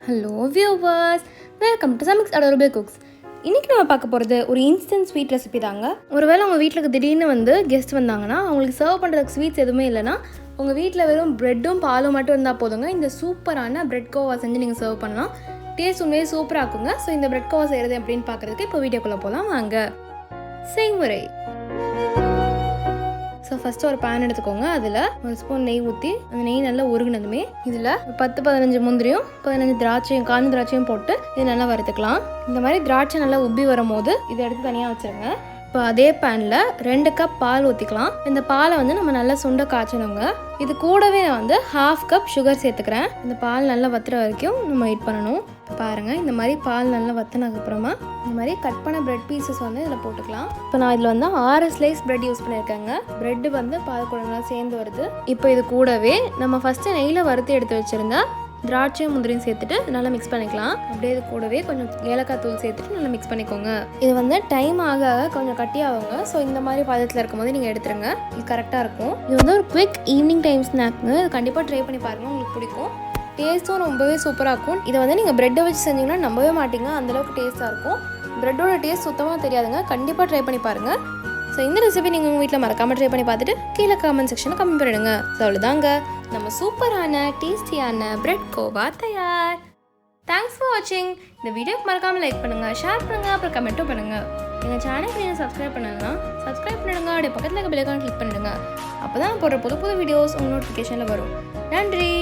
Hello viewers, welcome to Samix adorable cooks. இன்றைக்கி நம்ம பார்க்க போகிறது ஒரு இன்ஸ்டன்ட் ஸ்வீட் ரெசிபி தாங்க. ஒருவேளை உங்கள் வீட்டில் திடீர்னு கெஸ்ட் வந்தாங்கன்னா அவங்களுக்கு சர்வ் பண்ணுறதுக்கு ஸ்வீட்ஸ் எதுவுமே இல்லைன்னா உங்கள் வீட்டில் வெறும் ப்ரெட்டும் பாலும் மட்டும் இருந்தால் போதுங்க. இந்த சூப்பரான ப்ரெட் கோவா செஞ்சு நீங்கள் சர்வ் பண்ணலாம். டேஸ்ட் உண்மையே சூப்பராக இருக்குங்க. ஸோ இந்த ப்ரெட் கோவா செய்கிறது எப்படின்னு பார்க்குறதுக்கு இப்போ வீடியோக்குள்ளே போகலாம் வாங்க. செய்முறை. ஸோ ஃபஸ்ட்டு ஒரு பேன் எடுத்துக்கோங்க. அதில் ஒரு ஸ்பூன் நெய் ஊற்றி அந்த நெய் நல்லா உருகினதுமே இதில் 10-15 முந்திரியும் 15 திராட்சையும் காய்ந்த திராட்சையும் போட்டு இது நல்லா வறுத்துக்கலாம். இந்த மாதிரி திராட்சை நல்லா உப்பி வரும்போது இதை எடுத்து தனியாக வச்சுருங்க. இப்போ அதே பேனில் 2 கப் பால் ஊற்றிக்கலாம். இந்த பாலை நம்ம நல்லா சுண்ட காய்ச்சணுங்க. இது கூடவே நான் 1/2 கப் சுகர் சேர்த்துக்கிறேன். இந்த பால் நல்லா வத்துற வரைக்கும் நம்ம வெயிட் பண்ணணும். பாருங்கள், இந்த மாதிரி பால் நல்லா வத்தினதுக்கப்புறமா இந்த மாதிரி கட் பண்ண ப்ரெட் பீசஸ் இதில் போட்டுக்கலாம். இப்போ நான் இதில் 6 ஸ்லைஸ் ப்ரெட் யூஸ் பண்ணியிருக்கேங்க. ப்ரெட்டு பால் குழம்புலாம் சேர்ந்து வருது. இப்போ இது கூடவே நம்ம ஃபஸ்ட்டு நெய்யில் வறுத்து எடுத்து வச்சுருந்தா திராட்சையும் முந்திரியும் சேர்த்துட்டு நல்லா மிக்ஸ் பண்ணிக்கலாம். அப்படியே இது கூடவே கொஞ்சம் ஏலக்காய் தூள் சேர்த்துட்டு நல்லா மிக்ஸ் பண்ணிக்கோங்க. இது டைம் ஆக கொஞ்சம் கட்டியாகுங்க. ஸோ இந்த மாதிரி பதத்தில் இருக்கும்போது நீங்கள் எடுத்துருங்க. இது கரெக்டாக இருக்கும். இது ஒரு குவிக் ஈவினிங் டைம் ஸ்நாக்ங்க. இது கண்டிப்பாக ட்ரை பண்ணி பாருங்கள், உங்களுக்கு பிடிக்கும். டேஸ்ட்டும் ரொம்பவே சூப்பராக இருக்கும். இதை நீங்கள் ப்ரெட்டை வச்சு செஞ்சிங்கன்னா நம்பவே மாட்டீங்க, அந்தளவுக்கு டேஸ்ட்டாக இருக்கும். ப்ரெட்டோட டேஸ்ட் சுத்தமாக தெரியாதுங்க. கண்டிப்பாக ட்ரை பண்ணி பாருங்கள். ஸோ இந்த ரெசிபி நீங்கள் உங்கள் வீட்டில் மறக்காமல் ட்ரை பண்ணி பார்த்துட்டு கீழே கமெண்ட் செக்ஷனில் கமெண்ட் பண்ணிடுங்க. ஸோ அவ்வளோதாங்க, நம்ம சூப்பரான டேஸ்டியான ப்ரெட் கோவா தயார். தேங்க்ஸ் ஃபார் வாட்சிங். இந்த வீடியோக்கு மறக்காமல் லைக் பண்ணுங்கள், ஷேர் பண்ணுங்கள், அப்புறம் கமெண்ட்டும் பண்ணுங்கள். எங்கள் சேனலுக்கு நீங்கள் சப்ஸ்கிரைப் பண்ணலன்னா சப்ஸ்கிரைப் பண்ணிடுங்க. அப்படியே பக்கத்தில் இருக்க பெல் ஐகான் கிளிக் பண்ணிடுங்க. அப்போ தான் போடுற புது புது வீடியோஸ் உங்கள் நோட்டிஃபிகேஷனில் வரும். நன்றி.